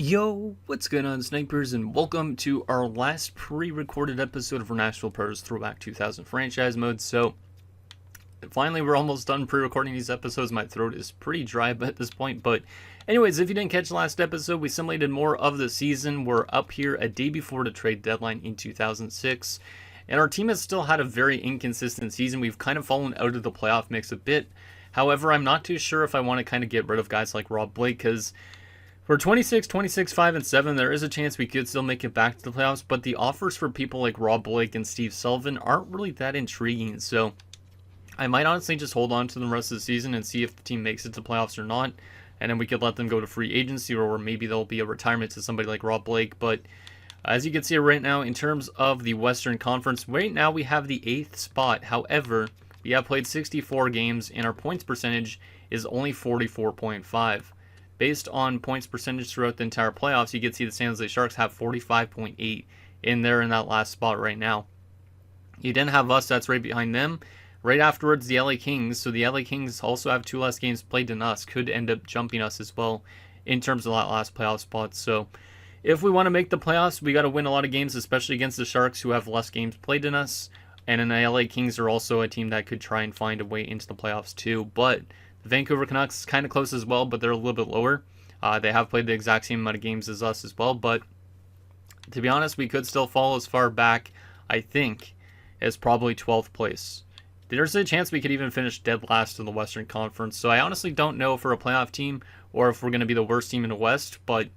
Yo, what's going on, snipers, and welcome to our last pre-recorded episode of our Nashville Pros Throwback 2000 franchise mode. So, finally, we're almost done pre-recording these episodes. My throat is pretty dry at this point, but anyways, if you didn't catch the last episode, we simulated more of the season. We're up here a day before the trade deadline in 2006, and our team has still had a very inconsistent season. We've kind of fallen out of the playoff mix a bit. However, I'm not too sure if I want to kind of get rid of guys like Rob Blake, because for 26, 5, and 7, there is a chance we could still make it back to the playoffs, but the offers for people like Rob Blake and Steve Sullivan aren't really that intriguing, so I might honestly just hold on to them the rest of the season and see if the team makes it to playoffs or not, and then we could let them go to free agency, or maybe there'll be a retirement to somebody like Rob Blake. But as you can see right now, in terms of the Western Conference, right now we have the 8th spot. However, we have played 64 games, and our points percentage is only 44.5. Based on points percentage throughout the entire playoffs, you can see the San Jose Sharks have 45.8 in there in that last spot right now. You then have us, that's right behind them. Right afterwards, the LA Kings. So the LA Kings also have 2 less games played than us, could end up jumping us as well in terms of that last playoff spot. So if we want to make the playoffs, we got to win a lot of games, especially against the Sharks, who have less games played than us. And then the LA Kings are also a team that could try and find a way into the playoffs too. But the Vancouver Canucks kind of close as well, but they're a little bit lower. They have played the exact same amount of games as us as well, but to be honest, we could still fall as far back, I think, as probably 12th place. There's a chance we could even finish dead last in the Western Conference, so I honestly don't know if we're a playoff team or if we're going to be the worst team in the West, but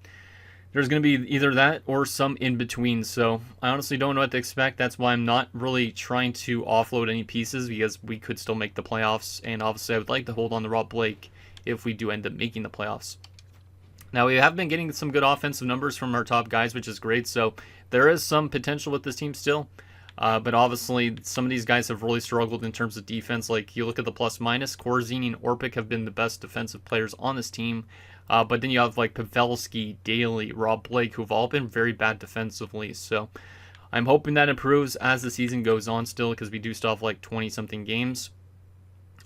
there's going to be either that or some in between, so I honestly don't know what to expect. That's why I'm not really trying to offload any pieces, because we could still make the playoffs, and obviously I would like to hold on to Rob Blake if we do end up making the playoffs. Now, we have been getting some good offensive numbers from our top guys, which is great, so there is some potential with this team still, but obviously some of these guys have really struggled in terms of defense. Like, you look at the plus-minus, Korzeny and Orpik have been the best defensive players on this team. But then you have like Pavelski, Daly, Rob Blake, who've all been very bad defensively. So I'm hoping that improves as the season goes on still, because we do still have like 20-something games.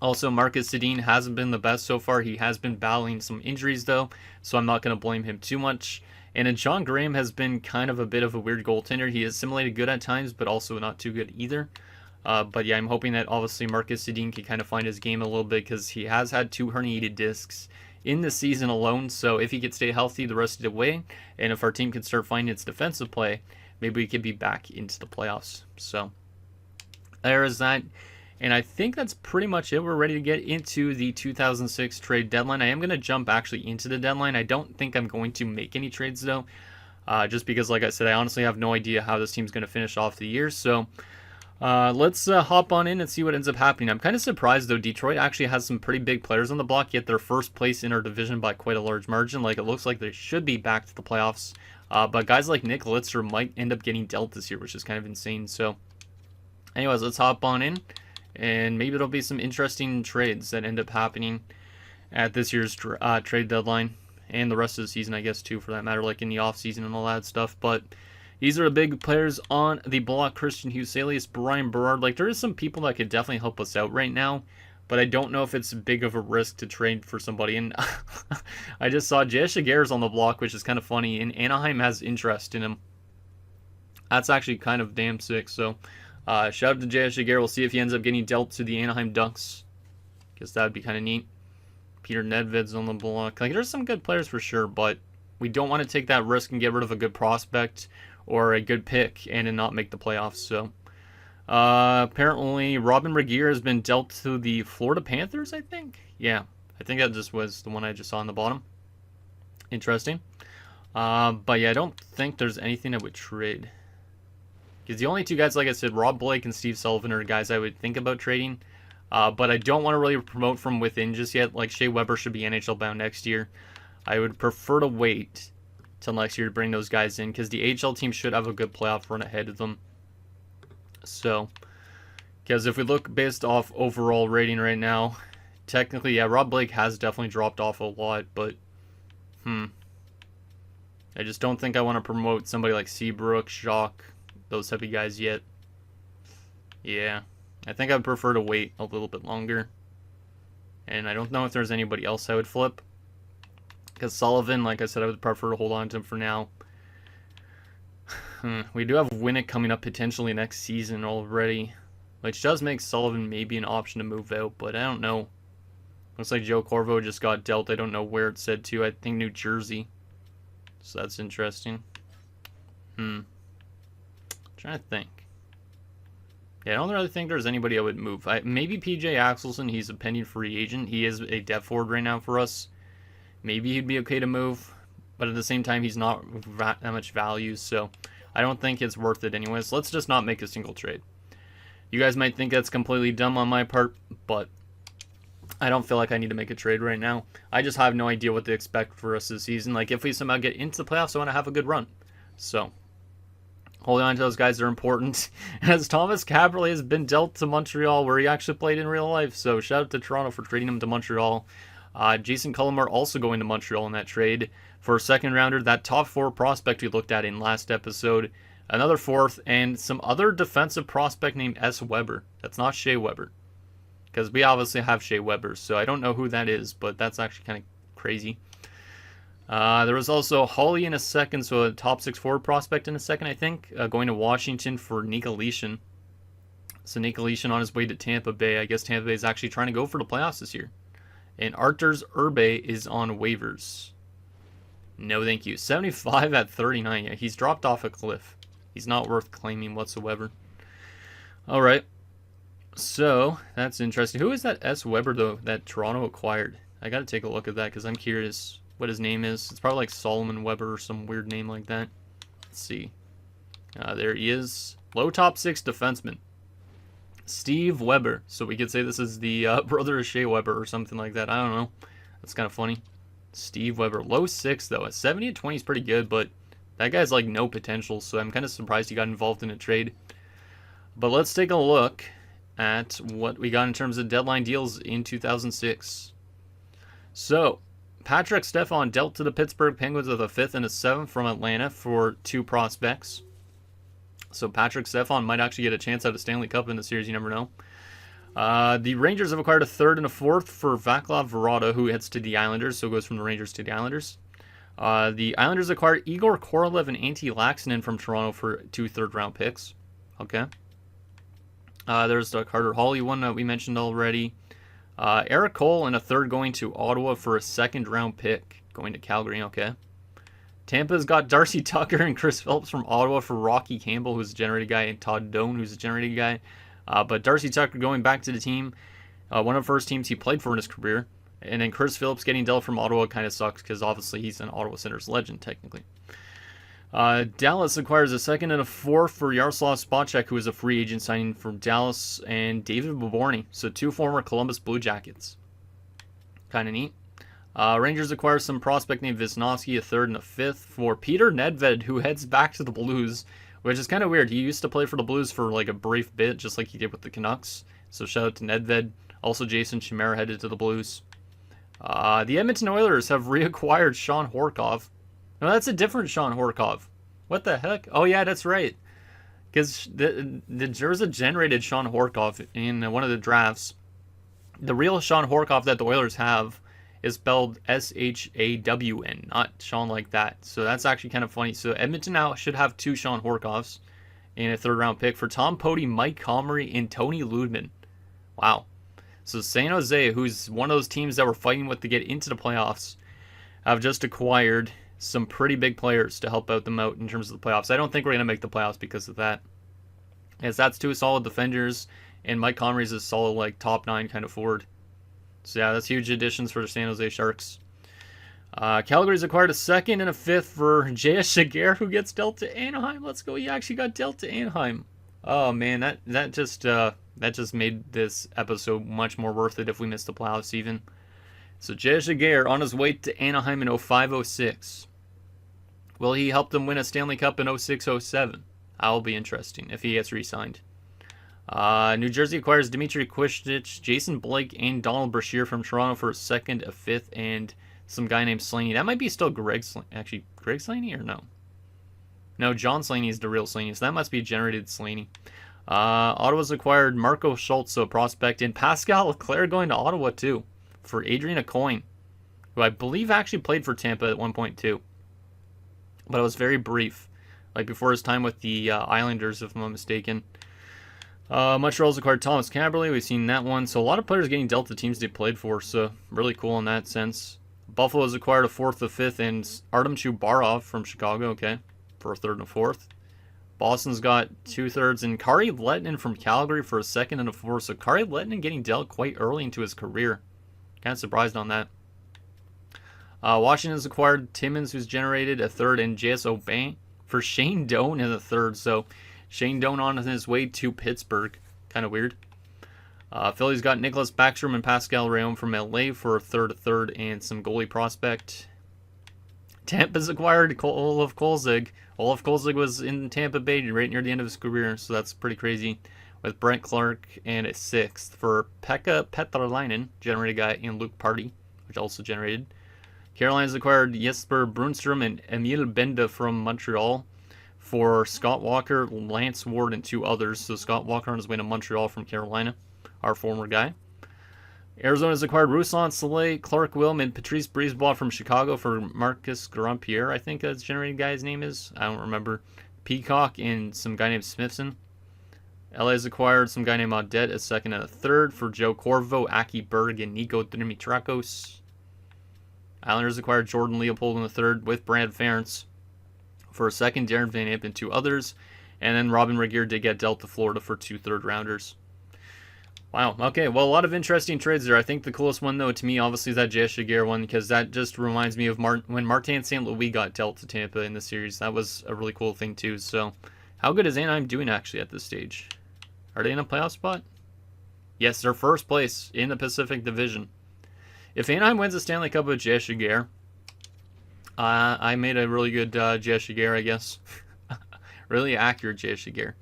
Also, Marcus Sedin hasn't been the best so far. He has been battling some injuries though, so I'm not going to blame him too much. And then John Graham has been kind of a bit of a weird goaltender. He has simulated good at times, but also not too good either. But yeah, I'm hoping that obviously Marcus Sedin can kind of find his game a little bit, because he has had 2 herniated discs in the season alone. So if he could stay healthy the rest of the way, and if our team can start finding its defensive play, maybe we could be back into the playoffs. So there is that, and I think that's pretty much it. We're ready to get into the 2006 trade deadline. I am going to jump actually into the deadline. I don't think I'm going to make any trades though, just because, like I said, I honestly have no idea how this team's going to finish off the year. So let's hop on in and see what ends up happening. I'm kind of surprised though. Detroit actually has some pretty big players on the block, yet they're first place in our division by quite a large margin. Like, it looks like they should be back to the playoffs. But guys like Nick Litzer might end up getting dealt this year, which is kind of insane. So anyways, let's hop on in, and maybe there'll be some interesting trades that end up happening at this year's trade deadline, and the rest of the season, I guess, too, for that matter, like in the off season and all that stuff. But these are the big players on the block: Christian Huselius, Brian Berard. Like, there is some people that could definitely help us out right now, but I don't know if it's big of a risk to trade for somebody. And I just saw J.S. Jaguar's on the block, which is kind of funny, and Anaheim has interest in him. That's actually kind of damn sick. So shout out to J.S. Jaguar. We'll see if he ends up getting dealt to the Anaheim Ducks, because that would be kind of neat. Peter Nedved's on the block. Like, there's some good players for sure, but we don't want to take that risk and get rid of a good prospect or a good pick and then not make the playoffs. So apparently Robin Regeer has been dealt to the Florida Panthers, I think. Yeah, I think that just was the one I just saw on the bottom. Interesting. But yeah, I don't think there's anything I would trade, because the only 2 guys, like I said, Rob Blake and Steve Sullivan, are guys I would think about trading. But I don't want to really promote from within just yet. Like, Shea Weber should be NHL bound next year. I would prefer to wait till next year to bring those guys in, because the AHL team should have a good playoff run ahead of them. So, because if we look based off overall rating right now, technically, yeah, Rob Blake has definitely dropped off a lot, but I just don't think I want to promote somebody like Seabrook, Jacques, those type of guys yet. Yeah, I think I'd prefer to wait a little bit longer, and I don't know if there's anybody else I would flip. Because Sullivan, like I said, I would prefer to hold on to him for now. We do have Winnick coming up potentially next season already, which does make Sullivan maybe an option to move out, but I don't know. Looks like Joe Corvo just got dealt. I don't know where it said to. I think New Jersey. So that's interesting. Trying to think. Yeah, I don't really think there's anybody I would move. Maybe PJ Axelson. He's a pending free agent. He is a depth forward right now for us. Maybe he'd be okay to move, but at the same time, he's not that much value, so I don't think it's worth it anyways. Let's just not make a single trade. You guys might think that's completely dumb on my part, but I don't feel like I need to make a trade right now. I just have no idea what to expect for us this season. Like, if we somehow get into the playoffs, I want to have a good run. So, holding on to those guys are important. As Thomas Caberlet has been dealt to Montreal, where he actually played in real life. So, shout out to Toronto for trading him to Montreal. Jason Cullimore also going to Montreal in that trade for a second rounder. That top 4 prospect we looked at in last episode. Another 4th, and some other defensive prospect named S. Weber. That's not Shea Weber, because we obviously have Shea Weber, so I don't know who that is, but that's actually kind of crazy. There was also Hawley in a second, so a top 6 forward prospect in a second, I think, going to Washington for Nika Leishon. So Nika Leishon on his way to Tampa Bay. I guess Tampa Bay is actually trying to go for the playoffs this year. And Arturs Urbe is on waivers. No, thank you. 75 at 39. Yeah, he's dropped off a cliff. He's not worth claiming whatsoever. All right. So, that's interesting. Who is that S. Weber, though, that Toronto acquired? I got to take a look at that because I'm curious what his name is. It's probably like Solomon Weber or some weird name like that. Let's see. There he is. Low top 6 defenseman. Steve Weber. So we could say this is the brother of Shea Weber or something like that. I don't know. That's kind of funny. Steve Weber. Low 6, though. At 70 at 20 is pretty good, but that guy's like no potential, so I'm kind of surprised he got involved in a trade. But let's take a look at what we got in terms of deadline deals in 2006. So, Patrick Stefan dealt to the Pittsburgh Penguins with a 5th and a 7th from Atlanta for 2 prospects. So Patrick Stefan might actually get a chance at a Stanley Cup in the series, you never know. The Rangers have acquired a 3rd and a 4th for Vaclav Varada, who heads to the Islanders, so goes from the Rangers to the Islanders. The Islanders acquired Igor Korolev and Antti Laaksonen from Toronto for 2 third-round picks. Okay. There's the Carter Hawley one that we mentioned already. Eric Cole and a 3rd going to Ottawa for a 2nd-round pick going to Calgary. Okay. Tampa's got Darcy Tucker and Chris Phillips from Ottawa for Rocky Campbell, who's a generated guy, and Todd Doan, who's a generated guy. But Darcy Tucker going back to the team, one of the first teams he played for in his career. And then Chris Phillips getting dealt from Ottawa kind of sucks because obviously he's an Ottawa Senators legend, technically. Dallas acquires a 2nd and a 4th for Yaroslav Spacek, who is a free agent signing from Dallas, and David Boborny, so 2 former Columbus Blue Jackets. Kind of neat. Rangers acquire some prospect named Wisnowski, a 3rd and a 5th for Peter Nedved, who heads back to the Blues, which is kind of weird. He used to play for the Blues for like a brief bit, just like he did with the Canucks. So shout out to Nedved. Also, Jason Chimera headed to the Blues. The Edmonton Oilers have reacquired Sean Horkov. No, that's a different Sean Horkov. What the heck? Oh yeah, that's right. Because there was a generated Sean Horkov in one of the drafts. The real Sean Horkov that the Oilers have is spelled S-H-A-W-N, not Sean like that. So that's actually kind of funny. So Edmonton now should have 2 Sean Horkovs in a 3rd-round pick for Tom Poti, Mike Comrie, and Tony Ludman. Wow. So San Jose, who's one of those teams that were fighting with to get into the playoffs, have just acquired some pretty big players to help out them out in terms of the playoffs. I don't think we're going to make the playoffs because of that, as that's 2 solid defenders, and Mike Comrie's a solid like top 9 kind of forward. So yeah, that's huge additions for the San Jose Sharks. Calgary's acquired a 2nd and a 5th for J.S. Jaguar, who gets dealt to Anaheim. Let's go. He actually got dealt to Anaheim. Oh man, that just made this episode much more worth it if we missed the playoffs even. So J.S. Jaguar on his way to Anaheim in 05-06. Will he help them win a Stanley Cup in 06-07? That'll be interesting if he gets re-signed. New Jersey acquires Dmitry Kwistic, Jason Blake, and Donald Brashear from Toronto for a 2nd, a 5th, and some guy named Slaney. That might be still Greg Slaney. Actually, Greg Slaney or no? No, John Slaney is the real Slaney, so that must be generated Slaney. Ottawa's acquired Marco Schultz, so a prospect, and Pascal Leclerc going to Ottawa too for Adrian Aucoin. who I believe actually played for Tampa at one point too. But it was very brief, like before his time with the Islanders, if I'm not mistaken. Montreal's acquired Thomas Kaberle. We've seen that one. So a lot of players getting dealt to teams they played for. So really cool in that sense. Buffalo's acquired a 4th, a 5th, and Artem Chubarov from Chicago. Okay, for a 3rd and a 4th. Boston's got 2/3, and Kari Lehtinen from Calgary for a 2nd and a 4th. So Kari Lehtinen getting dealt quite early into his career. Kind of surprised on that. Washington's acquired Timmins, who's generated a 3rd, and J.S. Aubin for Shane Doan in the 3rd. So Shane Doan on his way to Pittsburgh. Kind of weird. Philly's got Nicholas Backstrom and Pascal Rayon from LA for a 3rd, a 3rd, and some goalie prospect. Tampa's acquired Olaf Kolzig. Olaf Kolzig was in Tampa Bay right near the end of his career, so that's pretty crazy. With Brent Clark and a 6th for Pekka Petralainen, generated guy, and Luke Party, which also generated. Carolina's acquired Jesper Brunstrom and Emil Benda from Montreal for Scott Walker, Lance Ward, and 2 others. So Scott Walker on his way to Montreal from Carolina, our former guy. Arizona's acquired Ruslan Saleh, Clark Wilm, and Patrice Brisebois from Chicago for Marcus Grandpierre, I think that's generated guy's name is. I don't remember. Peacock and some guy named Smithson. LA's acquired some guy named Audet, a 2nd and a 3rd for Joe Corvo, Aki Berg, and Nico Dimitrakos. Islanders acquired Jordan Leopold in the 3rd with Brad Ferentz for a 2nd, Darren Van Imp, and 2 others. And then Robin Regeer did get dealt to Florida for 2 3rd-rounders. Wow, okay, well, a lot of interesting trades there. I think the coolest one, though, to me, obviously, is that J.S. Giguere one, because that just reminds me of when Martin St. Louis got dealt to Tampa in the series. That was a really cool thing, too. So, how good is Anaheim doing, actually, at this stage? Are they in a playoff spot? Yes, they're 1st place in the Pacific Division. If Anaheim wins the Stanley Cup with J.S. Giguere, I made a really good J.S. Giguere, I guess. Really accurate J.S. Giguere.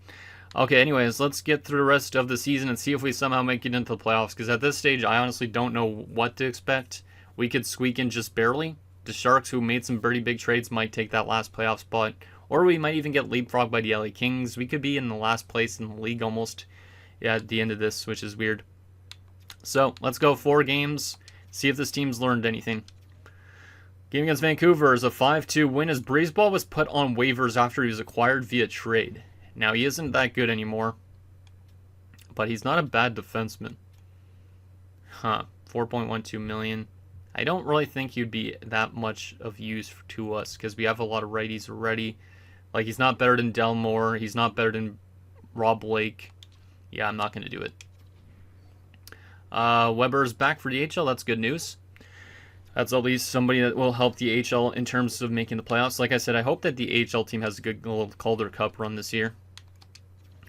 Okay, anyways, let's get through the rest of the season and see if we somehow make it into the playoffs. Because at this stage, I honestly don't know what to expect. We could squeak in just barely. The Sharks, who made some pretty big trades, might take that last playoff spot. Or we might even get leapfrogged by the LA Kings. We could be in the last place in the league almost at the end of this, which is weird. So, let's go 4 games. See if this team's learned anything. Game against Vancouver is a 5-2 win as Brisebois was put on waivers after he was acquired via trade. Now, he isn't that good anymore, but he's not a bad defenseman. 4.12 million. I don't really think he'd be that much of use to us because we have a lot of righties already. Like, he's not better than Delmore. He's not better than Rob Blake. Yeah, I'm not going to do it. Weber's back for the AHL. That's good news. That's at least somebody that will help the AHL in terms of making the playoffs. Like I said, I hope that the AHL team has a good little Calder Cup run this year.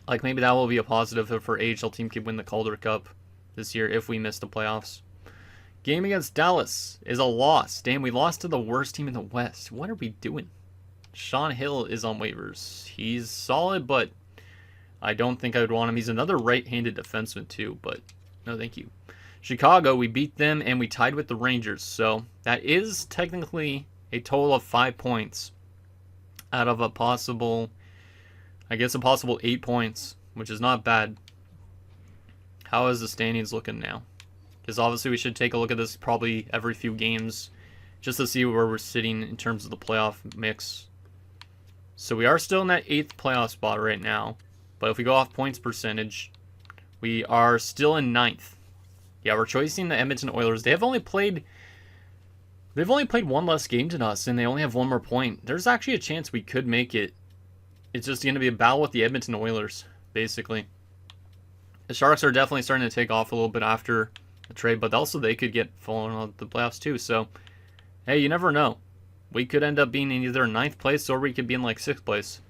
Like, maybe that will be a positive if our AHL team could win the Calder Cup this year if we miss the playoffs. Game against Dallas is a loss. Damn, we lost to the worst team in the West. What are we doing? Sean Hill is on waivers. He's solid, but I don't think I would want him. He's another right-handed defenseman too, but no thank you. Chicago, we beat them and we tied with the Rangers. So that is technically a total of 5 points out of a possible, I guess, a possible 8 points, which is not bad. How is the standings looking now? Because obviously we should take a look at this probably every few games just to see where we're sitting in terms of the playoff mix. So we are still in that 8th playoff spot right now. But if we go off points percentage, we are still in 9th. Yeah, we're choosing the Edmonton Oilers. They've only played 1 less game than us, and they only have 1 more point. There's actually a chance we could make it. It's just going to be a battle with the Edmonton Oilers, basically. The Sharks are definitely starting to take off a little bit after the trade, but also they could get fallen on the playoffs too. So, hey, you never know. We could end up being in either 9th place or we could be in like 6th place.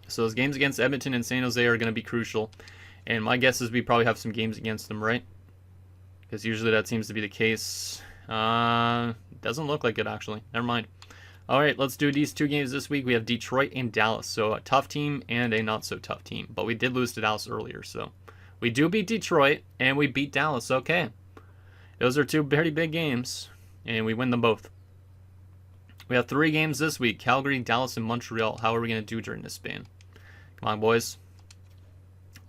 So those games against Edmonton and San Jose are going to be crucial. And my guess is we probably have some games against them, right? Because usually that seems to be the case. Doesn't look like it, actually. Never mind. All right, let's do these 2 games this week. We have Detroit and Dallas. So a tough team and a not-so-tough team. But we did lose to Dallas earlier, so we do beat Detroit and we beat Dallas. Okay. Those are 2 very big games, and we win them both. We have 3 games this week. Calgary, Dallas, and Montreal. How are we going to do during this span? Come on, boys.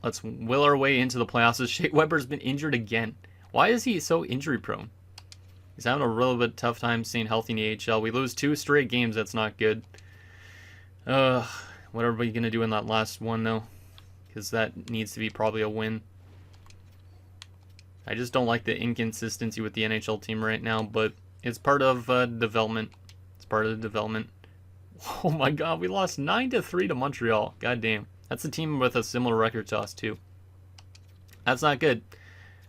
Let's will our way into the playoffs. Shea Weber's been injured again. Why is he so injury prone? He's having a real bit tough time staying healthy in the AHL. We lose 2 straight games. That's not good. What are we going to do in that last one, though? Because that needs to be probably a win. I just don't like the inconsistency with the NHL team right now, but it's part of development. It's part of the development. Oh my god, we lost 9-3 to Montreal. God damn. That's a team with a similar record to us, too. That's not good.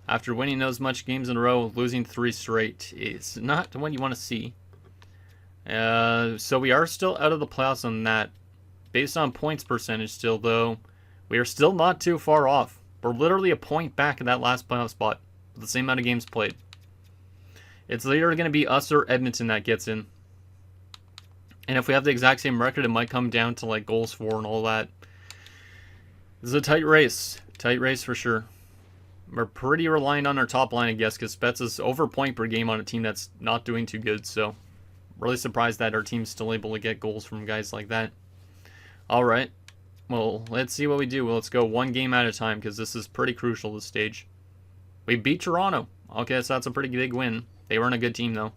After winning those much games in a row, losing 3 straight is not what you want to see. So we are still out of the playoffs on that. Based on points percentage still, though, we are still not too far off. We're literally a point back in that last playoff spot with the same amount of games played. It's either going to be us or Edmonton that gets in. And if we have the exact same record, it might come down to like goals for and all that. This is a tight race. Tight race for sure. We're pretty reliant on our top line, I guess, because Spets is over point per game on a team that's not doing too good. So, really surprised that our team's still able to get goals from guys like that. All right. Well, let's see what we do. Well, let's go one game at a time because this is pretty crucial this stage. We beat Toronto. Okay, so that's a pretty big win. They weren't a good team, though.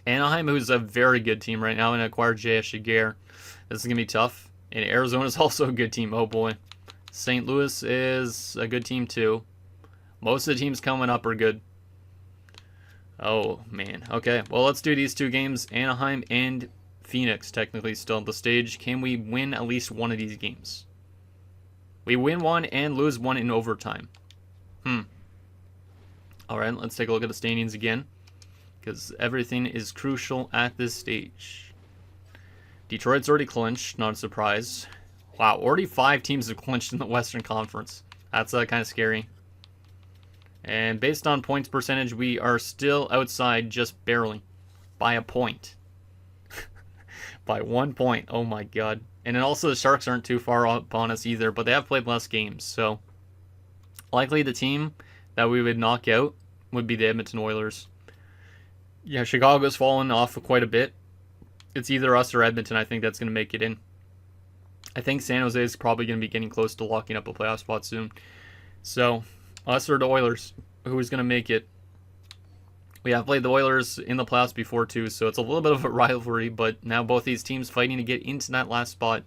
Anaheim, who's a very good team right now, and acquired J.S. Shiger. This is going to be tough. And Arizona's also a good team. Oh, boy. St. Louis is a good team, too. Most of the teams coming up are good. Oh, man. Okay, well, let's do these 2 games. Anaheim and Phoenix, technically, still on the stage. Can we win at least one of these games? We win one and lose one in overtime. Alright, let's take a look at the standings again. Because everything is crucial at this stage. Detroit's already clinched, not a surprise. Wow, already 5 teams have clinched in the Western Conference. That's kind of scary. And based on points percentage, we are still outside just barely. By a point. By 1 point. Oh my god. And then also the Sharks aren't too far up on us either, but they have played less games. So, likely the team that we would knock out would be the Edmonton Oilers. Yeah, Chicago's fallen off quite a bit. It's either us or Edmonton, I think, that's going to make it in. I think San Jose is probably going to be getting close to locking up a playoff spot soon. So, us or the Oilers, who's going to make it? We have played the Oilers in the playoffs before too, so it's a little bit of a rivalry, but now both these teams fighting to get into that last spot.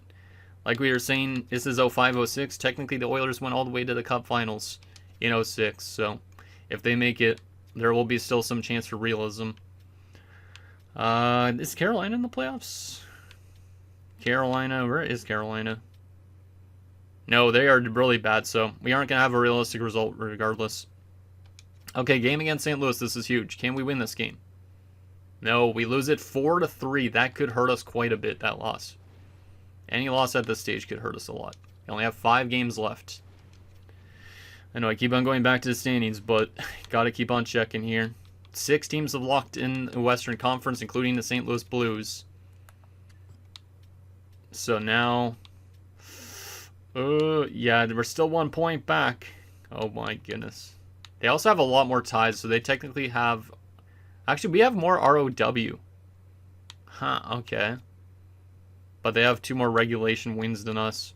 Like we were saying, this is 05-06. Technically, the Oilers went all the way to the Cup Finals in 06, so if they make it, there will be still some chance for realism. Is Carolina in the playoffs? Carolina, where is Carolina? No, they are really bad, so we aren't going to have a realistic result regardless. Okay, game against St. Louis, this is huge. Can we win this game? No, we lose it 4-3. That could hurt us quite a bit, that loss. Any loss at this stage could hurt us a lot. We only have 5 games left. I know I keep on going back to the standings, but got to keep on checking here. 6 teams have locked in the Western Conference, including the St. Louis Blues. So now... yeah, we're still 1 point back. Oh my goodness. They also have a lot more ties, so they technically have... Actually, we have more ROW. Huh, okay. But they have 2 more regulation wins than us.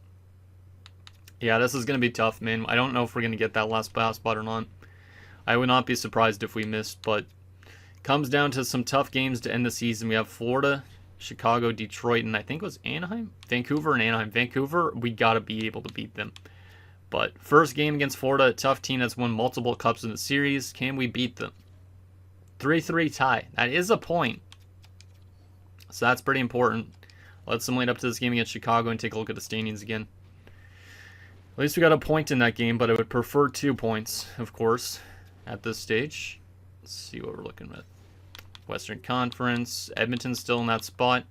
Yeah, this is going to be tough, man. I don't know if we're going to get that last playoff spot or not. I would not be surprised if we missed, but... Comes down to some tough games to end the season. We have Florida, Chicago, Detroit, and I think it was Anaheim? Vancouver and Anaheim. Vancouver, we got to be able to beat them. But first game against Florida, a tough team that's won multiple cups in the series. Can we beat them? 3-3 tie. That is a point. So that's pretty important. Let's simulate up to this game against Chicago and take a look at the standings again. At least we got a point in that game, but I would prefer 2 points, of course, at this stage. Let's see what we're looking at. Western Conference. Edmonton's still in that spot.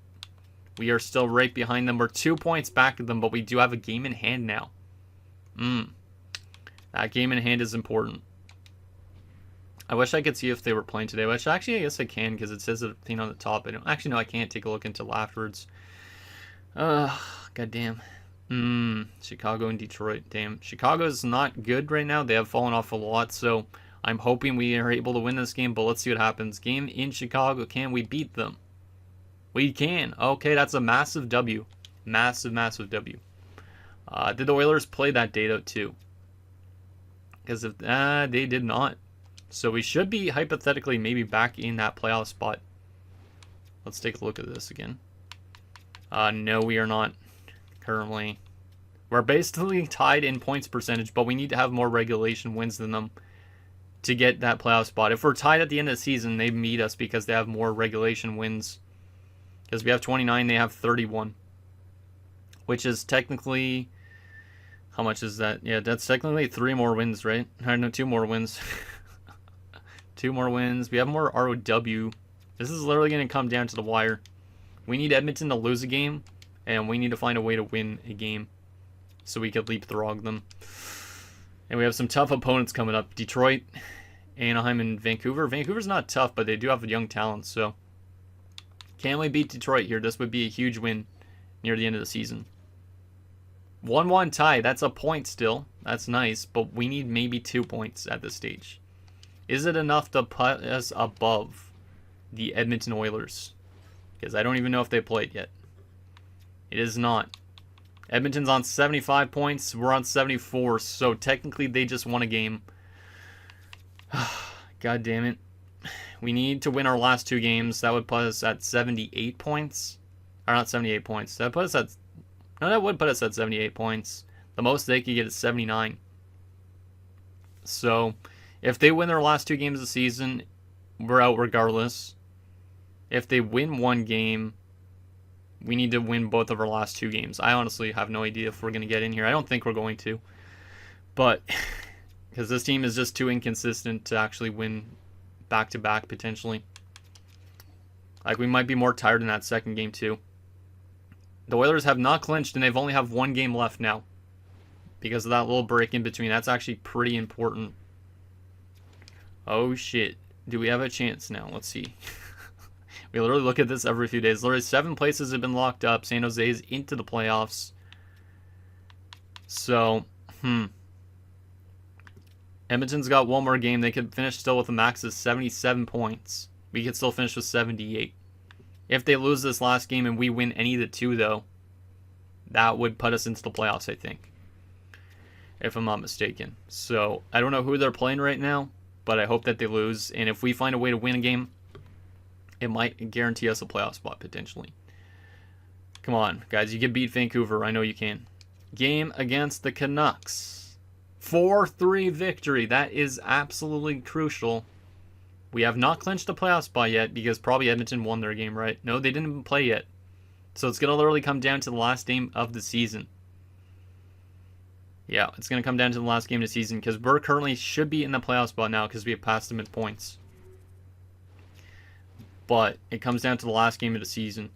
We are still right behind them. We're 2 points back of them, but we do have a game in hand now. That game in hand is important. I wish I could see if they were playing today, which actually I guess I can because it says a thing on the top. I don't actually, no, I can't take a look until afterwards. Goddamn. Chicago and Detroit. Damn. Chicago's not good right now. They have fallen off a lot, so I'm hoping we are able to win this game, but let's see what happens. Game in Chicago. Can we beat them? We can. Okay, that's a massive W. Massive, massive W. Did the Oilers play that date out too? Because if they did not. So we should be hypothetically maybe back in that playoff spot. Let's take a look at this again. No, we are not currently. We're basically tied in points percentage, but we need to have more regulation wins than them to get that playoff spot. If we're tied at the end of the season, they meet us because they have more regulation wins. Because we have 29, they have 31. Which is technically... How much is that? Yeah, that's technically 3 more wins, right? I know, 2 more wins. 2 more wins. We have more ROW. This is literally going to come down to the wire. We need Edmonton to lose a game, and we need to find a way to win a game so we can leapfrog them. And we have some tough opponents coming up. Detroit, Anaheim, and Vancouver. Vancouver's not tough, but they do have young talent, so can we beat Detroit here? This would be a huge win near the end of the season. 1-1 tie. That's a point still. That's nice, but we need maybe 2 points at this stage. Is it enough to put us above the Edmonton Oilers? Because I don't even know if they played yet. It is not. Edmonton's on 75 points. We're on 74, so technically they just won a game. God damn it. We need to win our last 2 games. That would put us at 78 points. Or not 78 points. That put us at... No, that would put us at 78 points. The most they could get is 79. So, if they win their last 2 games of the season, we're out regardless. If they win 1 game, we need to win both of our last 2 games. I honestly have no idea if we're going to get in here. I don't think we're going to. But, because this team is just too inconsistent to actually win back-to-back, potentially. Like, we might be more tired in that second game, too. The Oilers have not clinched, and they've only have 1 game left now. Because of that little break in between. That's actually pretty important. Oh, shit. Do we have a chance now? Let's see. We literally look at this every few days. Literally 7 places have been locked up. San Jose is into the playoffs. So, Edmonton's got 1 more game. They could finish still with a max of 77 points. We could still finish with 78. If they lose this last game and we win any of the 2, though, that would put us into the playoffs, I think. If I'm not mistaken. So, I don't know who they're playing right now, but I hope that they lose. And if we find a way to win a game, it might guarantee us a playoff spot, potentially. Come on, guys. You can beat Vancouver. I know you can. Game against the Canucks. 4-3 victory. That is absolutely crucial. We have not clinched a playoff spot yet because probably Edmonton won their game, right? No, they didn't even play yet. So it's going to literally come down to the last game of the season. Yeah, it's going to come down to the last game of the season because we're currently should be in the playoff spot now because we have passed them in points. But it comes down to the last game of the season.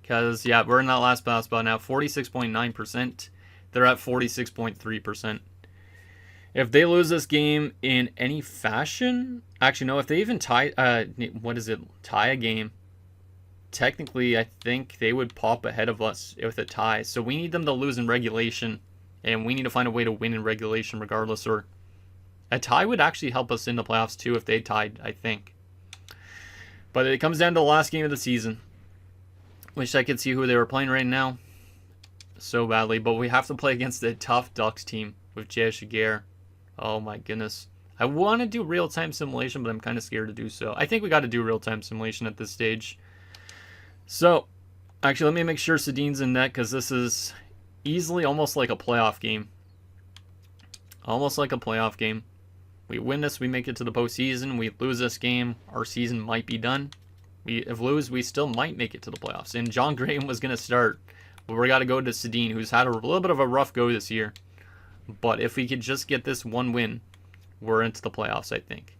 Because, yeah, we're in that last playoff spot now. 46.9%. They're at 46.3%. If they lose this game in any fashion... Actually, no, if they even tie... tie a game. Technically, I think they would pop ahead of us with a tie. So we need them to lose in regulation. And we need to find a way to win in regulation regardless. Or a tie would actually help us in the playoffs too if they tied, I think. But it comes down to the last game of the season. Wish I could see who they were playing right now. So badly. But we have to play against a tough Ducks team with Jay Shiger. Oh my goodness. I want to do real-time simulation, but I'm kind of scared to do so. I think we got to do real-time simulation at this stage. So, actually, let me make sure Sedin's in net, because this is easily almost like a playoff game. Almost like a playoff game. We win this, we make it to the postseason. We lose this game, our season might be done. If we lose, we still might make it to the playoffs. And John Graham was going to start, but we got to go to Sedin, who's had a little bit of a rough go this year. But if we could just get this 1 win, we're into the playoffs, I think.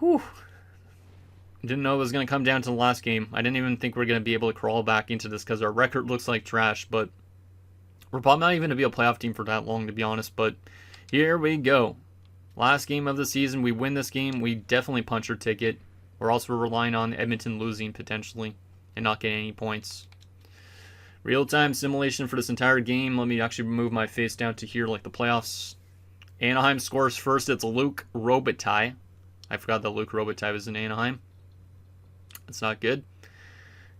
Whew. Didn't know it was going to come down to the last game. I didn't even think we were going to be able to crawl back into this because our record looks like trash. But we're probably not even going to be a playoff team for that long, to be honest. But here we go. Last game of the season. We win this game. We definitely punch our ticket. We're also relying on Edmonton losing potentially and not getting any points. Real-time simulation for this entire game. Let me actually move my face down to here like the playoffs. Anaheim scores first. It's Luc Robitaille. I forgot that Luc Robitaille was in Anaheim. That's not good.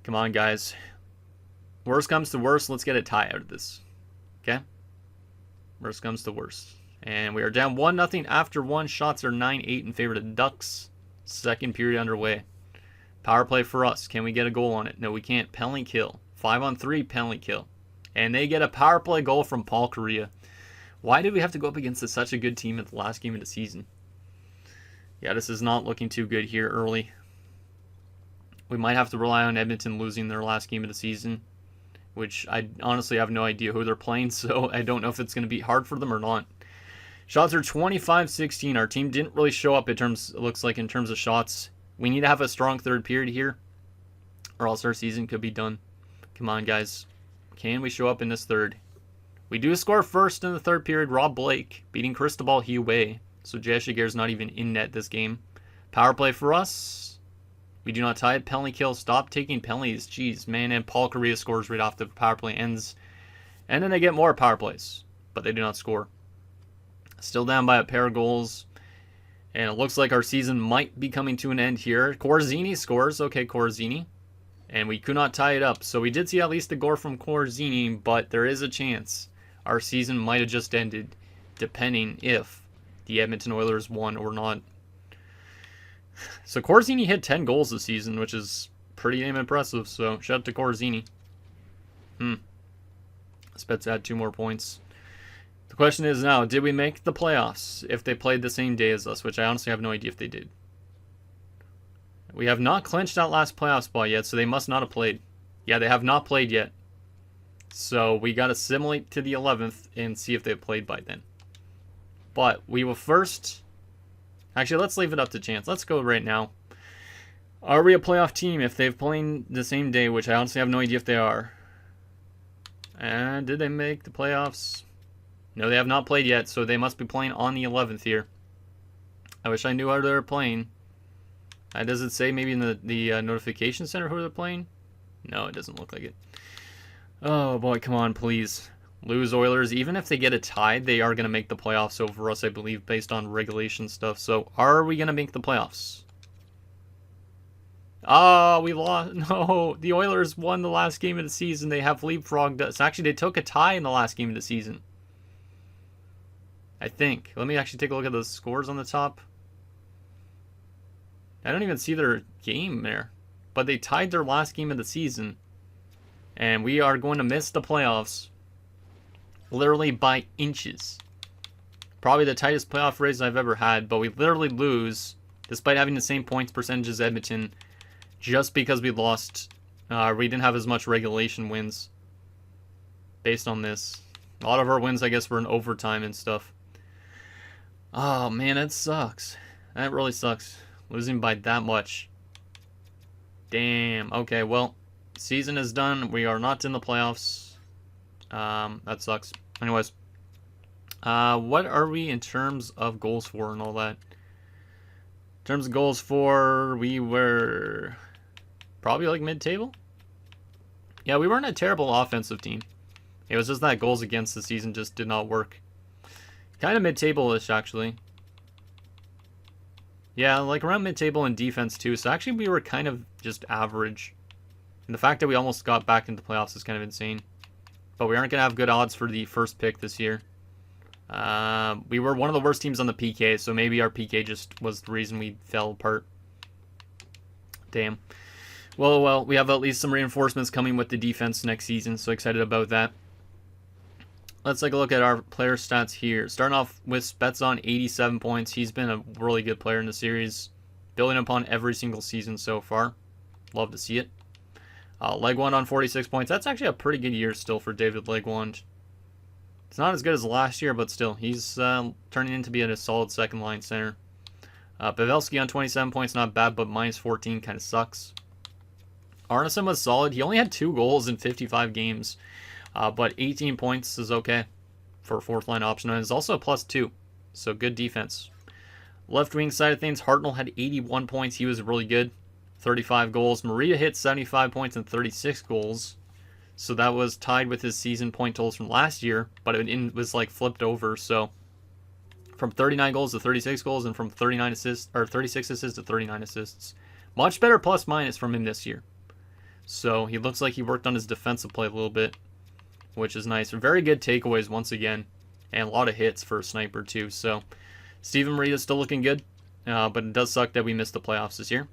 Come on, guys. Worst comes to worst. Let's get a tie out of this. Okay? Worst comes to worst. And we are down 1-0 after one. Shots are 9-8 in favor of the Ducks. Second period underway. Power play for us. Can we get a goal on it? No, we can't. Penalty kill. 5-on-3 penalty kill. And they get a power play goal from Paul Kariya. Why did we have to go up against such a good team at the last game of the season? Yeah, this is not looking too good here early. We might have to rely on Edmonton losing their last game of the season, which I honestly have no idea who they're playing, so I don't know if it's going to be hard for them or not. Shots are 25-16. Our team didn't really show up it looks like in terms of shots. We need to have a strong third period here, or else our season could be done. Come on, guys. Can we show up in this third? We do score first in the third period. Rob Blake beating Cristobal Huey. So Jashigir's not even in net this game. Power play for us. We do not tie it. Penalty kill. Stop taking penalties. Jeez, man. And Paul Kariya scores right off the power play ends. And then they get more power plays, but they do not score. Still down by a pair of goals. And it looks like our season might be coming to an end here. Corzini scores. Okay, Corzini. And we could not tie it up. So we did see at least a goal from Corzini, but there is a chance our season might have just ended, depending if the Edmonton Oilers won or not. So Corzini hit 10 goals this season, which is pretty damn impressive. So shout out to Corzini. Spets add 2 more points. The question is now, did we make the playoffs if they played the same day as us, which I honestly have no idea if they did. We have not clinched that last playoff spot yet, so they must not have played. Yeah, they have not played yet. So we got to assimilate to the 11th and see if they've played by then. But we will first... Actually, let's leave it up to chance. Let's go right now. Are we a playoff team if they've played the same day, which I honestly have no idea if they are. And did they make the playoffs? No, they have not played yet, so they must be playing on the 11th here. I wish I knew how they're playing. Does it say maybe in the notification center who they're playing? No, it doesn't look like it. Oh boy, come on, please. Lose Oilers. Even if they get a tie, they are going to make the playoffs over us, I believe, based on regulation stuff. So, are we going to make the playoffs? Oh, we lost. No, the Oilers won the last game of the season. They have leapfrogged us. Actually, they took a tie in the last game of the season. I think. Let me actually take a look at the scores on the top. I don't even see their game there. But they tied their last game of the season. And we are going to miss the playoffs. Literally by inches. Probably the tightest playoff race I've ever had. But we literally lose, despite having the same points percentage as Edmonton, just because we lost. We didn't have as much regulation wins. Based on this. A lot of our wins, I guess, were in overtime and stuff. Oh, man, that sucks. That really sucks. Losing by that much. Damn. Okay, well, season is done. We are not in the playoffs. That sucks. Anyways. What are we in terms of goals for and all that? In terms of goals for, we were probably like mid-table. Yeah, we weren't a terrible offensive team. It was just that goals against the season just did not work. Kind of mid-table-ish, actually. Yeah, like around mid-table in defense, too. So actually, we were kind of just average. And the fact that we almost got back into the playoffs is kind of insane. But we aren't going to have good odds for the first pick this year. We were one of the worst teams on the PK, so maybe our PK just was the reason we fell apart. Damn. Well, we have at least some reinforcements coming with the defense next season, so excited about that. Let's take a look at our player stats here. Starting off with Spetson, 87 points. He's been a really good player in the series, building upon every single season so far. Love to see it. Legwand on 46 points. That's actually a pretty good year still for David Legwand. It's not as good as last year, but still, he's turning into being a solid second-line center. Pavelski on 27 points, not bad, but minus 14 kind of sucks. Arneson was solid. He only had 2 goals in 55 games. But 18 points is okay for a fourth-line option. And it's also a +2, so good defense. Left wing side of things, Hartnell had 81 points. He was really good. 35 goals. Maria hit 75 points and 36 goals. So that was tied with his season point totals from last year, but it was like flipped over. So from 39 goals to 36 goals, and from 39 assists or 36 assists to 39 assists. Much better plus-minus from him this year. So he looks like he worked on his defensive play a little bit, which is nice. Very good takeaways once again. and a lot of hits for a sniper too. So Steven Maritta's still looking good, but it does suck that we missed the playoffs this year.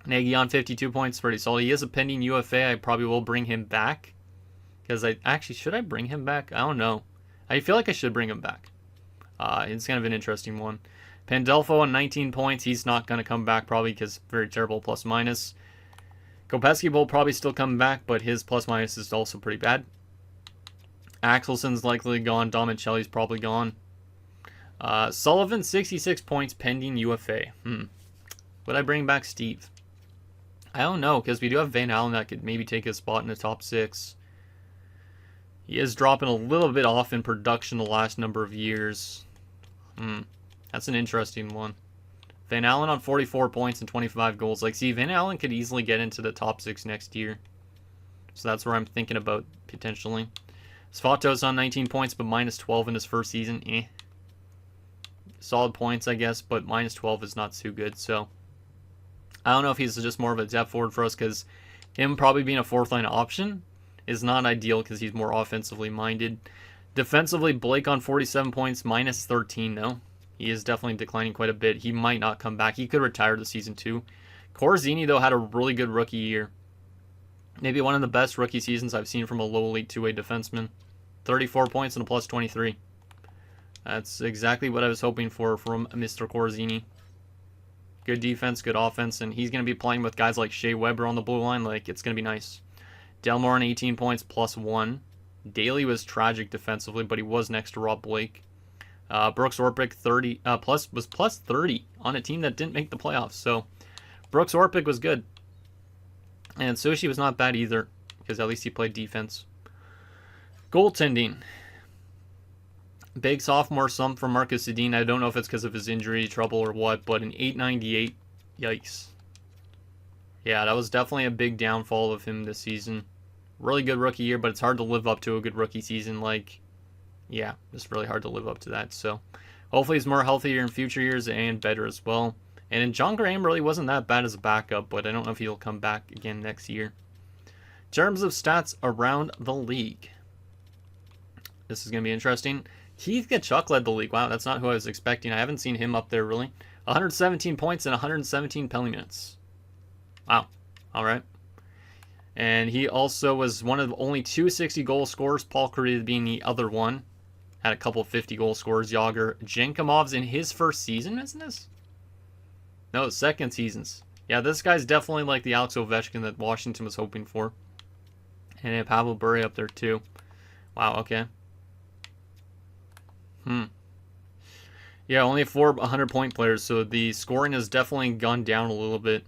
Nagy on 52 points, pretty solid. He is a pending UFA. I probably will bring him back. Because should I bring him back? I don't know. I feel like I should bring him back. It's kind of an interesting one. Pandolfo on 19 points. He's not going to come back probably because very terrible plus minus. Kopecky will probably still come back, but his plus minus is also pretty bad. Axelson's likely gone. Domicelli's probably gone. Sullivan, 66 points, pending UFA. Would I bring back Steve? I don't know, because we do have Van Allen that could maybe take his spot in the top 6. He is dropping a little bit off in production the last number of years. That's an interesting one. Van Allen on 44 points and 25 goals. Like, see, Van Allen could easily get into the top 6 next year. So that's where I'm thinking about potentially. Svatos on 19 points, but minus 12 in his first season. Solid points, I guess, but minus 12 is not too good, so I don't know if he's just more of a depth forward for us, because him probably being a fourth line option is not ideal because he's more offensively minded. Defensively, Blake on 47 points, minus 13 though. He is definitely declining quite a bit. He might not come back. He could retire this season too. Corzini, though, had a really good rookie year. Maybe one of the best rookie seasons I've seen from a low elite two-way defenseman. 34 points and a plus 23. That's exactly what I was hoping for from Mr. Corzini. Good defense, good offense, and he's going to be playing with guys like Shea Weber on the blue line. Like, it's going to be nice. Delmore on 18 points, plus 1. Daly was tragic defensively, but he was next to Rob Blake. Brooks Orpik was plus 30 on a team that didn't make the playoffs. So Brooks Orpik was good. And Sushi was not bad either, because at least he played defense. Goaltending. Big sophomore slump from Marcus Sedin. I don't know if it's because of his injury trouble or what, but an 898. Yikes. Yeah, that was definitely a big downfall of him this season. Really good rookie year, but it's hard to live up to a good rookie season. Like, yeah, it's really hard to live up to that. So hopefully he's more healthier in future years and better as well. And then John Graham really wasn't that bad as a backup, but I don't know if he'll come back again next year. In terms of stats around the league, this is going to be interesting. Keith Tkachuk led the league. Wow, that's not who I was expecting. I haven't seen him up there, really. 117 points and 117 penalty minutes. Wow. All right. And he also was one of only 2 60-goal scorers. Paul Kariya being the other one. Had a couple of 50-goal scorers. Yager Jenkamov's in his first season, isn't this? No, second seasons. Yeah, this guy's definitely like the Alex Ovechkin that Washington was hoping for. And Pavel Bure up there, too. Wow, okay. Yeah, only 4 100-point players, so the scoring has definitely gone down a little bit.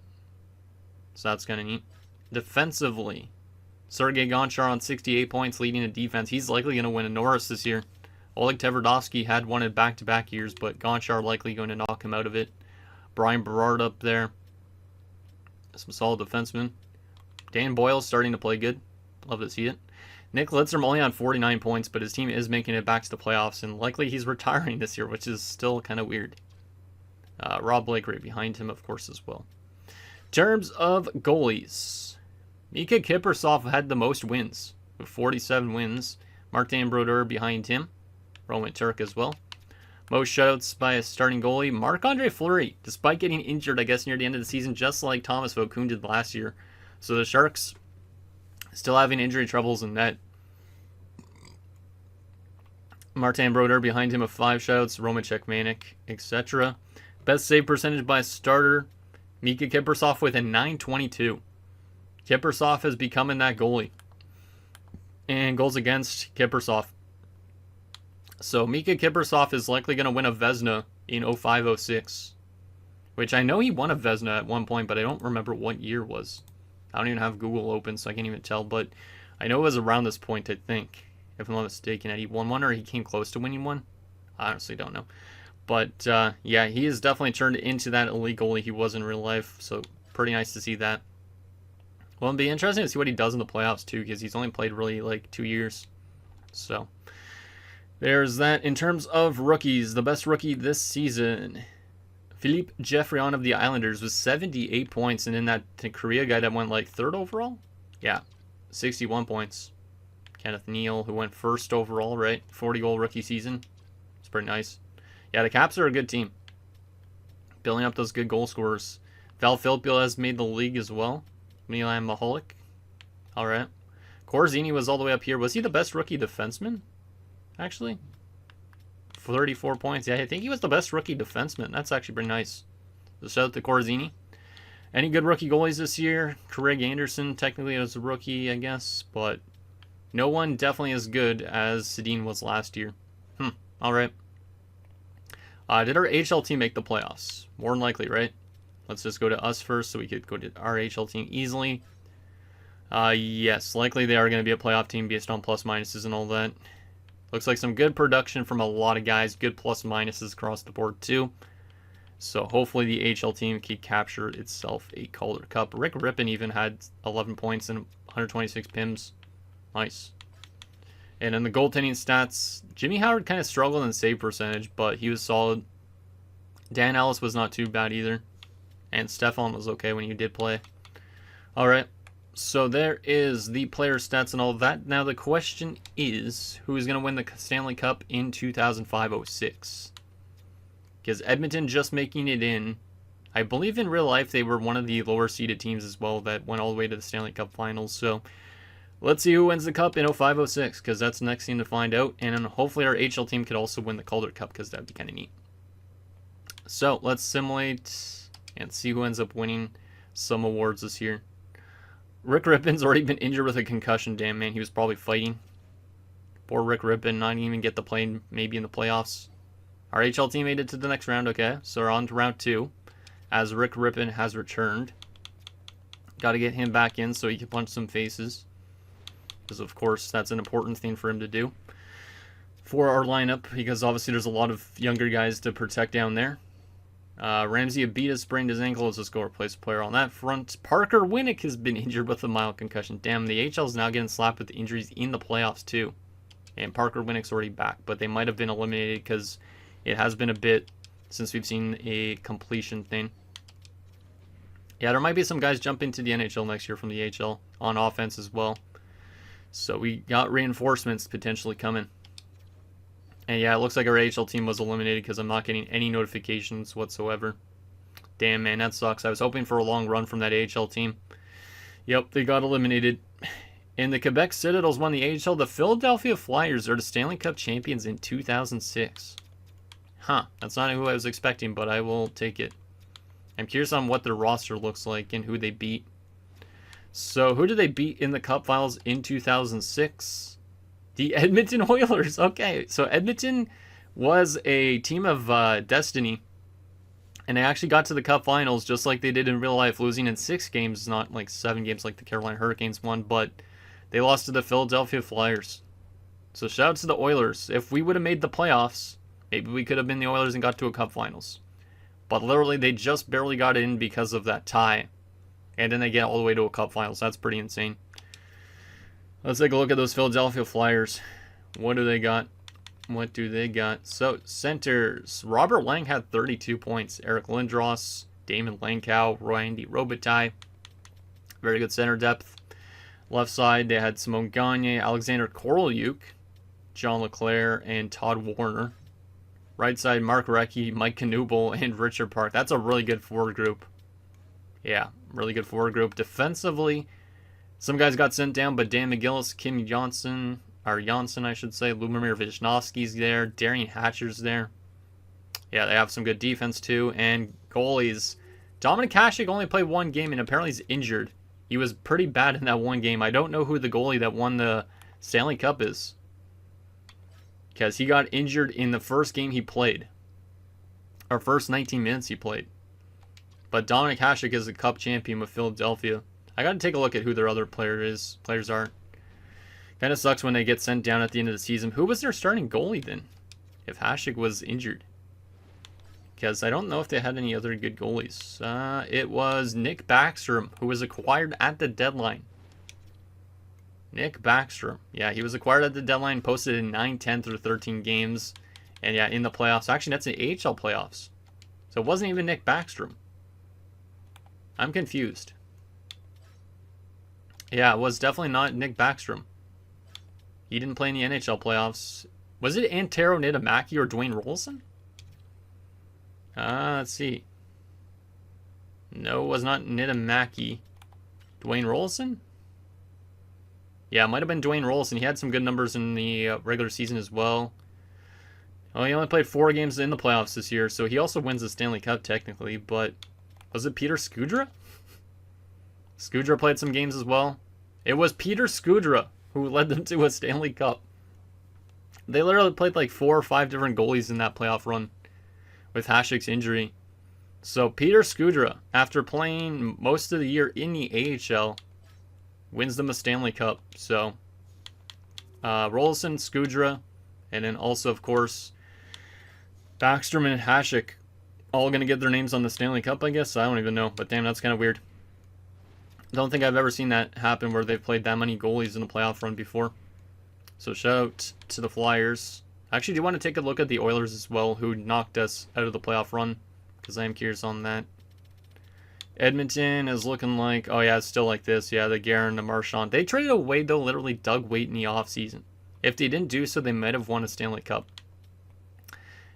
So that's kind of neat. Defensively, Sergei Gonchar on 68 points, leading the defense. He's likely going to win a Norris this year. Oleg Tverdovsky had one in back-to-back years, but Gonchar likely going to knock him out of it. Brian Berard up there. Some solid defensemen. Dan Boyle's starting to play good. Love to see it. Nick Lidstrom only on 49 points, but his team is making it back to the playoffs, and likely he's retiring this year, which is still kind of weird. Rob Blake right behind him, of course, as well. In terms of goalies, Mika Kiprusoff had the most wins, with 47 wins. Martin Brodeur behind him. Roman Turk as well. Most shutouts by a starting goalie, Marc-Andre Fleury, despite getting injured, I guess, near the end of the season, just like Thomas Vokoun did last year. So the Sharks still having injury troubles in net. Martin Brodeur behind him with 5 shutouts, Roman Cechmanek, etc. Best save percentage by a starter, Mika Kiprusoff with a 922. Kiprusoff is becoming that goalie. And goals against Kiprusoff. So Mika Kiprusoff is likely going to win a Vezina in 05-06. Which I know he won a Vezina at one point, but I don't remember what year it was. I don't even have Google open, so I can't even tell. But I know it was around this point, I think. If I'm not mistaken, he won one or he came close to winning one. I honestly don't know. But yeah, he has definitely turned into that elite goalie he was in real life. So pretty nice to see that. Well, it'll be interesting to see what he does in the playoffs too, because he's only played really like 2 years. So there's that. In terms of rookies, the best rookie this season, Philippe Geoffrion of the Islanders with 78 points. And then that Korea guy that went like 3rd overall? Yeah, 61 points. Kenneth Neal, who went first overall, right? 40-goal rookie season. It's pretty nice. Yeah, the Caps are a good team. Building up those good goal scorers. Val Filppula has made the league as well. Milan Mahalik. All right. Corzini was all the way up here. Was he the best rookie defenseman? Actually? 34 points. Yeah, I think he was the best rookie defenseman. That's actually pretty nice. So shout out to Corzini. Any good rookie goalies this year? Craig Anderson, technically as a rookie, I guess. But no one definitely as good as Sedin was last year. All right. Did our HL team make the playoffs? More than likely, right? Let's just go to us first so we could go to our HL team easily. Yes, likely they are going to be a playoff team based on plus minuses and all that. Looks like some good production from a lot of guys. Good plus minuses across the board too. So hopefully the HL team can capture itself a Calder Cup. Rick Rippon even had 11 points and 126 PIMs. Nice. And in the goaltending stats, Jimmy Howard kind of struggled in save percentage, but he was solid. Dan Ellis was not too bad either. And Stefan was okay when he did play. Alright, so there is the player stats and all that. Now the question is, who is going to win the Stanley Cup in 2005-06? Because Edmonton just making it in. I believe in real life they were one of the lower seeded teams as well that went all the way to the Stanley Cup Finals. So let's see who wins the Cup in 05-06, because that's the next thing to find out. And then hopefully our HL team could also win the Calder Cup, because that would be kind of neat. So let's simulate and see who ends up winning some awards this year. Rick Rippon's already been injured with a concussion. Damn, man, he was probably fighting. Poor Rick Rippon, not even get the play maybe in the playoffs. Our HL team made it to the next round, okay? So we're on to round 2, as Rick Rippon has returned. Got to get him back in so he can punch some faces, because of course that's an important thing for him to do for our lineup, because obviously there's a lot of younger guys to protect down there. Ramsey Abita sprained his ankle. Let's just go replace a player on that front. Parker Winnick has been injured with a mild concussion. Damn, the HL is now getting slapped with injuries in the playoffs too. And Parker Winnick's already back, but they might have been eliminated because it has been a bit since we've seen a completion thing. Yeah, there might be some guys jump into the NHL next year from the HL on offense as well. So we got reinforcements potentially coming. And yeah, it looks like our AHL team was eliminated because I'm not getting any notifications whatsoever. Damn, man, that sucks. I was hoping for a long run from that AHL team. Yep, they got eliminated. And the Quebec Citadels won the AHL. The Philadelphia Flyers are the Stanley Cup champions in 2006. Huh, that's not who I was expecting, but I will take it. I'm curious on what their roster looks like and who they beat. So, who did they beat in the Cup Finals in 2006? The Edmonton Oilers. Okay, so Edmonton was a team of destiny, and they actually got to the Cup Finals just like they did in real life, losing in 6 games, not like 7 games like the Carolina Hurricanes won, but they lost to the Philadelphia Flyers. So shout out to the Oilers. If we would have made the playoffs, maybe we could have been the Oilers and got to a Cup Finals. But literally, they just barely got in because of that tie, and then they get all the way to a Cup Finals. That's pretty insane. Let's take a look at those Philadelphia Flyers. What do they got? What do they got? So, centers. Robert Lang had 32 points. Eric Lindros, Damon Lankow, Randy Robitaille. Very good center depth. Left side, they had Simon Gagne, Alexander Korolyuk, John LeClaire, and Todd Warner. Right side, Mark Recchi, Mike Knuble, and Richard Park. That's a really good forward group. Yeah, really good forward group. Defensively, some guys got sent down, but Dan McGillis, Kim Johnson, or Janssen, I should say, Lumir Visnovsky's there, Darian Hatcher's there. Yeah, they have some good defense too, and goalies. Dominic Hasek only played 1 game, and apparently he's injured. He was pretty bad in that 1 game. I don't know who the goalie that won the Stanley Cup is, because he got injured in the first game he played, or first 19 minutes he played. But Dominic Hasek is the Cup champion with Philadelphia. I got to take a look at who their other players are. Kind of sucks when they get sent down at the end of the season. Who was their starting goalie then, if Hasek was injured? Because I don't know if they had any other good goalies. It was Nick Backstrom, who was acquired at the deadline. Nick Backstrom. Yeah, he was acquired at the deadline, posted in 9, 10 through 13 games. And yeah, in the playoffs. Actually, that's the AHL playoffs. So it wasn't even Nick Backstrom. I'm confused. Yeah, it was definitely not Nick Backstrom. He didn't play in the NHL playoffs. Was it Antero Niittymaki or Dwayne Rolson? Let's see. No, it was not Niittymaki. Dwayne Rolson? Yeah, it might have been Dwayne Rolson. He had some good numbers in the regular season as well. Oh, he only played 4 games in the playoffs this year, so he also wins the Stanley Cup technically, but was it Peter Skudra? Skudra played some games as well. It was Peter Skudra who led them to a Stanley Cup. They literally played like 4 or 5 different goalies in that playoff run with Hasek's injury. So Peter Skudra, after playing most of the year in the AHL, wins them a Stanley Cup. So Rolson, Skudra, and then also, of course, Backstrom and Hasek all going to get their names on the Stanley Cup, I guess. I don't even know, but damn, that's kind of weird. Don't think I've ever seen that happen where they've played that many goalies in a playoff run before. So shout out to the Flyers. Actually, do you want to take a look at the Oilers as well, who knocked us out of the playoff run? Because I am curious on that. Edmonton is looking like, oh yeah, it's still like this. Yeah, the Guerin, the Marchand. They traded away, though, literally Doug Weight in the offseason. If they didn't do so, they might have won a Stanley Cup.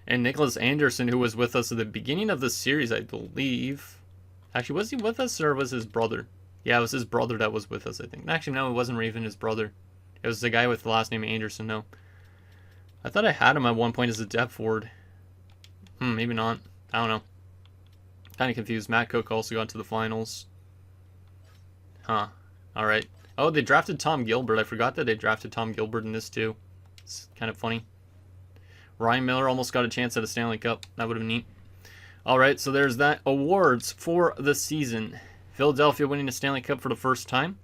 And Nicholas Anderson, who was with us at the beginning of the series, I believe. Actually, was he with us or was his brother? Yeah, it was his brother that was with us, I think. Actually, no, it wasn't even his brother. It was the guy with the last name Anderson, no. I thought I had him at one point as a depth forward. Maybe not. I don't know. Kind of confused. Matt Cook also got to the finals. Alright. Oh, they drafted Tom Gilbert. I forgot that they drafted Tom Gilbert in this too. It's kind of funny. Ryan Miller almost got a chance at a Stanley Cup. That would have been neat. Alright, so there's that. Awards for the season. Philadelphia winning the Stanley Cup for the first time.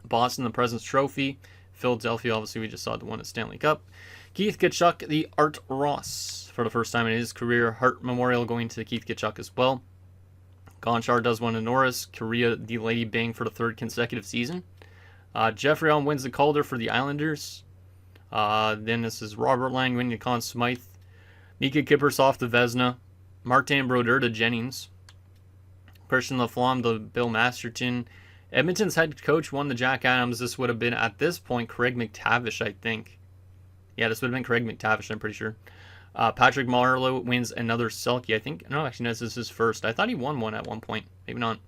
Boston, the President's Trophy. Philadelphia, obviously, we just saw the one at Stanley Cup. Keith Tkachuk, the Art Ross for the first time in his career. Hart Memorial going to Keith Tkachuk as well. Gonchar does one to Norris. Korea, the Lady Bang for the 3rd consecutive season. Jeffrey Allen wins the Calder for the Islanders. Then this is Robert Lang winning the Conn Smythe. Mika Kiprusoff, the Vezina. Martin Brodeur to Jennings. Christian Laflamme, the Bill Masterton. Edmonton's head coach won the Jack Adams. This would have been, at this point, Craig McTavish, I think. Yeah, this would have been Craig McTavish, I'm pretty sure. Patrick Marleau wins another Selke, I think. No, actually, no, this is his first. I thought he won one at one point. Maybe not.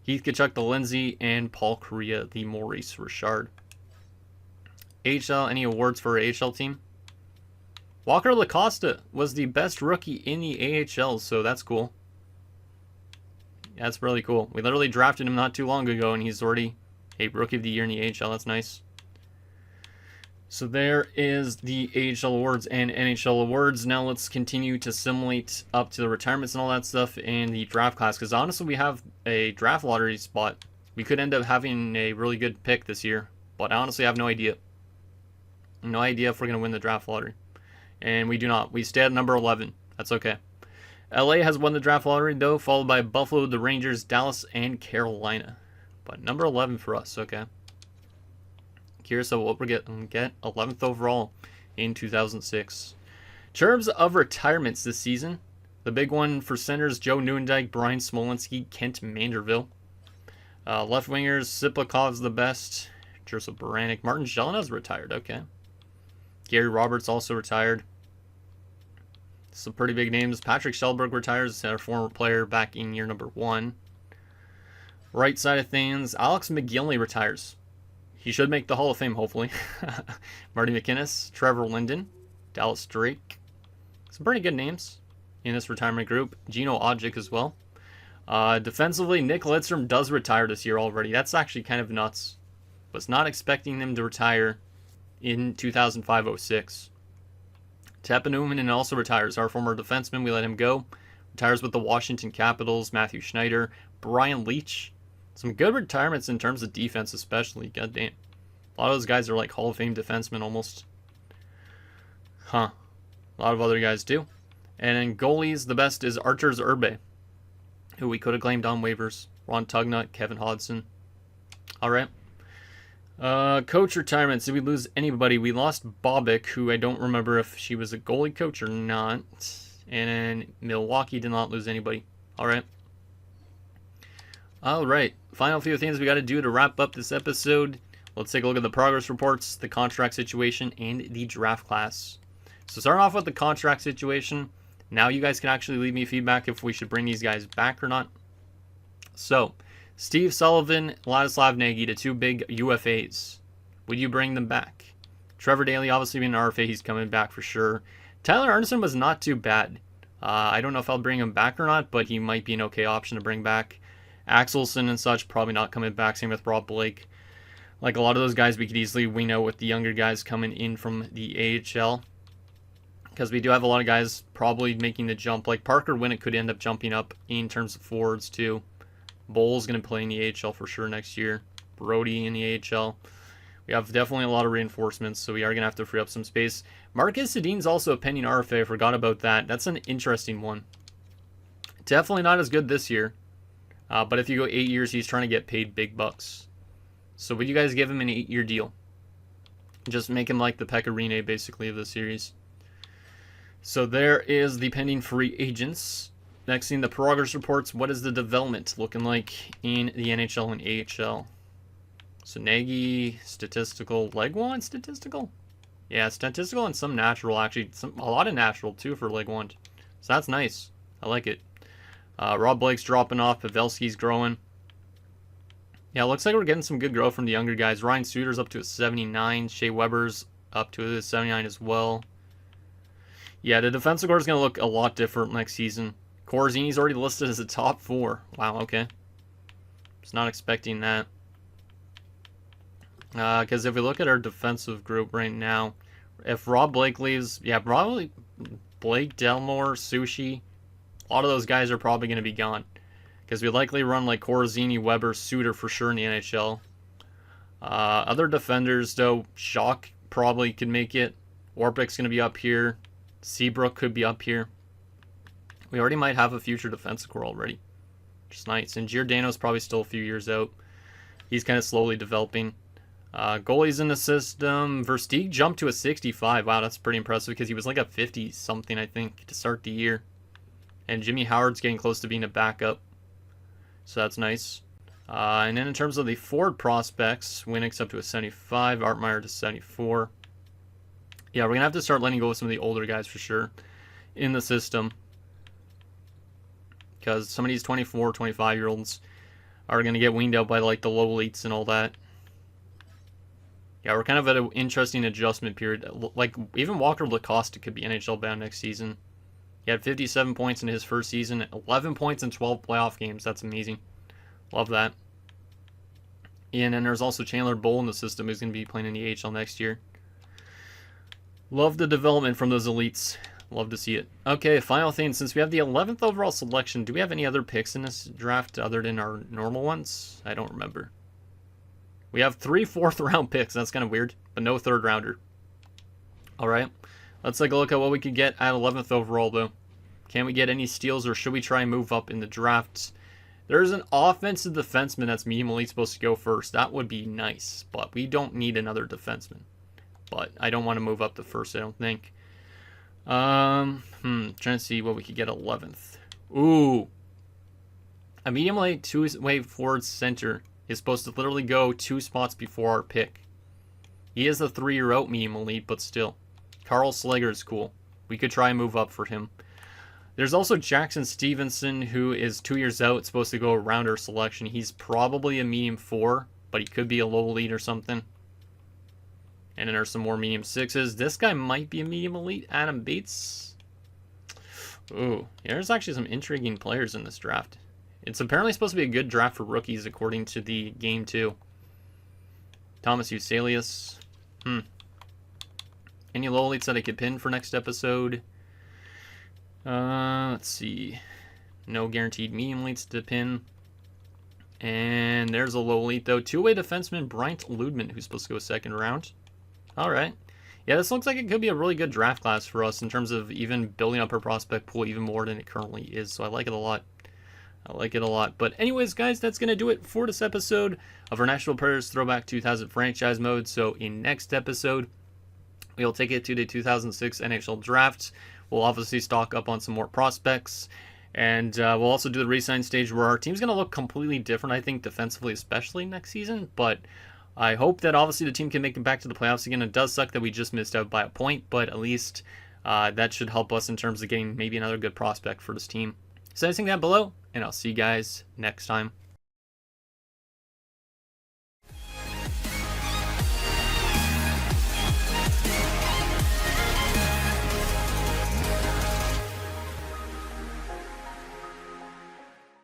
Keith Tkachuk, the Lindsay, and Paul Kariya, the Maurice Richard. AHL, any awards for our AHL team? Walker LaCosta was the best rookie in the AHL, so that's cool. That's really cool. We literally drafted him not too long ago, and he's already a Rookie of the Year in the AHL. That's nice. So there is the AHL awards and NHL awards. Now let's continue to simulate up to the retirements and all that stuff in the draft class. Because honestly, we have a draft lottery spot. We could end up having a really good pick this year. But I honestly have no idea. No idea if we're going to win the draft lottery. And we do not. We stay at number 11. That's okay. LA has won the draft lottery, though, followed by Buffalo, the Rangers, Dallas, and Carolina. But number 11 for us, okay. Curious of what we're get 11th overall in 2006. In terms of retirements this season, the big one for centers, Joe Newendike, Brian Smolinski, Kent Manderville. Left wingers, Siplakov's the best. Joseph Baranik. Martin Gelinas retired, okay. Gary Roberts also retired. Some pretty big names. Patrick Shellberg retires, our former player back in year number 1. Right side of things, Alex McGinley retires. He should make the Hall of Fame, hopefully. Marty McInnes, Trevor Linden, Dallas Drake. Some pretty good names in this retirement group. Gino Odjick as well. Defensively, Nick Lidstrom does retire this year already. That's actually kind of nuts. Was not expecting him to retire in 2005-06. Teppan also retires. Our former defenseman, we let him go. Retires with the Washington Capitals. Matthew Schneider. Brian Leach. Some good retirements in terms of defense, especially. God damn. A lot of those guys are like Hall of Fame defensemen almost. A lot of other guys do. And in goalies, the best is Arturs Urbe, who we could have claimed on waivers. Ron Tugnut, Kevin Hodson. Alright. Coach retirements. Did we lose anybody? We lost Bobick, who I don't remember if she was a goalie coach or not. And then Milwaukee did not lose anybody. Alright. Alright. Final few things we got to do to wrap up this episode. let's take a look at the progress reports, the contract situation, and the draft class. So starting off with the contract situation, now you guys can actually leave me feedback if we should bring these guys back or not. So, Steve Sullivan, Ladislav Nagy, the two big UFAs. Would you bring them back? Trevor Daley, obviously being an RFA, he's coming back for sure. Tyler Arneson was not too bad. I don't know if I'll bring him back or not, but he might be an okay option to bring back. Axelson and such, probably not coming back. Same with Rob Blake. Like a lot of those guys, we could easily win out with the younger guys coming in from the AHL. Because we do have a lot of guys probably making the jump. Like Parker Winnick could end up jumping up in terms of forwards too. Bowles going to play in the AHL for sure next year. Brody in the AHL. We have definitely a lot of reinforcements, so we are going to have to free up some space. Marcus Sedin's also a pending RFA. I forgot about that. That's an interesting one. Definitely not as good this year. But if you go 8 years, he's trying to get paid big bucks. So would you guys give him an 8-year deal? Just make him like the Pecorine, basically, of the series. So there is the pending free agents. Next thing, the progress reports. What is the development looking like in the NHL and AHL? So Nagy, statistical, Legwand, statistical? Yeah, statistical and some natural, actually. A lot of natural, too, for Legwand. So that's nice. I like it. Rob Blake's dropping off. Pavelski's growing. Yeah, it looks like we're getting some good growth from the younger guys. Ryan Suter's up to a 79. Shea Weber's up to a 79 as well. Yeah, the defensive core is going to look a lot different next season. Corzini's already listed as a top 4. Wow, okay. Just not expecting that. Because if we look at our defensive group right now, if Rob Blake leaves, yeah, probably Blake, Delmore, Sushi, a lot of those guys are probably going to be gone. Because we likely run like Corzini, Weber, Suter for sure in the NHL. Other defenders, though, Shock probably could make it. Warpick's going to be up here. Seabrook could be up here. We already might have a future defensive core already. Which is nice. And Giordano's probably still a few years out. He's kind of slowly developing. Goalies in the system. Versteeg jumped to a 65. Wow, that's pretty impressive because he was like a 50-something, I think, to start the year. And Jimmy Howard's getting close to being a backup. So that's nice. And then in terms of the forward prospects, Winnick's up to a 75. Artmeyer to 74. Yeah, we're going to have to start letting go of some of the older guys for sure in the system. Because some of these 24, 25-year-olds are going to get weaned out by like the low elites and all that. Yeah, we're kind of at an interesting adjustment period. Like, even Walker Lacoste could be NHL bound next season. He had 57 points in his first season, 11 points in 12 playoff games. That's amazing. Love that. And then there's also Chandler Bowl in the system who's going to be playing in the AHL next year. Love the development from those elites. Love to see it. Okay, final thing. Since we have the 11th overall selection, do we have any other picks in this draft other than our normal ones? I don't remember. We have 3 fourth-round picks. That's kind of weird, but no third-rounder. All right. Let's take a look at what we could get at 11th overall, though. Can we get any steals, or should we try and move up in the drafts? There's an offensive defenseman that's medium elite supposed to go first. That would be nice, but we don't need another defenseman. But I don't want to move up the first, I don't think. Trying to see what we could get 11th. Ooh. A medium elite two-way forward center is supposed to literally go 2 spots before our pick. He is a 3-year out medium elite, but still. Carl Slager is cool. We could try and move up for him. There's also Jackson Stevenson, who is 2 years out, supposed to go around our selection. He's probably a medium 4, but he could be a low elite or something. And then there's some more medium 6s. This guy might be a medium elite. Adam Bates. Ooh, yeah, there's actually some intriguing players in this draft. It's apparently supposed to be a good draft for rookies, according to the game, too. Thomas Uselius. Any low elites that I could pin for next episode? Let's see. No guaranteed medium elites to pin. And there's a low elite, though. Two-way defenseman Bryant Ludman, who's supposed to go 2nd round. All right. Yeah, this looks like it could be a really good draft class for us in terms of even building up our prospect pool even more than it currently is. So I like it a lot. I like it a lot. But anyways, guys, that's going to do it for this episode of our National Players Throwback 2000 franchise mode. So in next episode, we'll take it to the 2006 NHL Draft. We'll obviously stock up on some more prospects. And we'll also do the re-sign stage where our team's going to look completely different, I think, defensively especially next season. But I hope that obviously the team can make it back to the playoffs again. It does suck that we just missed out by a point, but at least that should help us in terms of getting maybe another good prospect for this team. So I think that below, and I'll see you guys next time.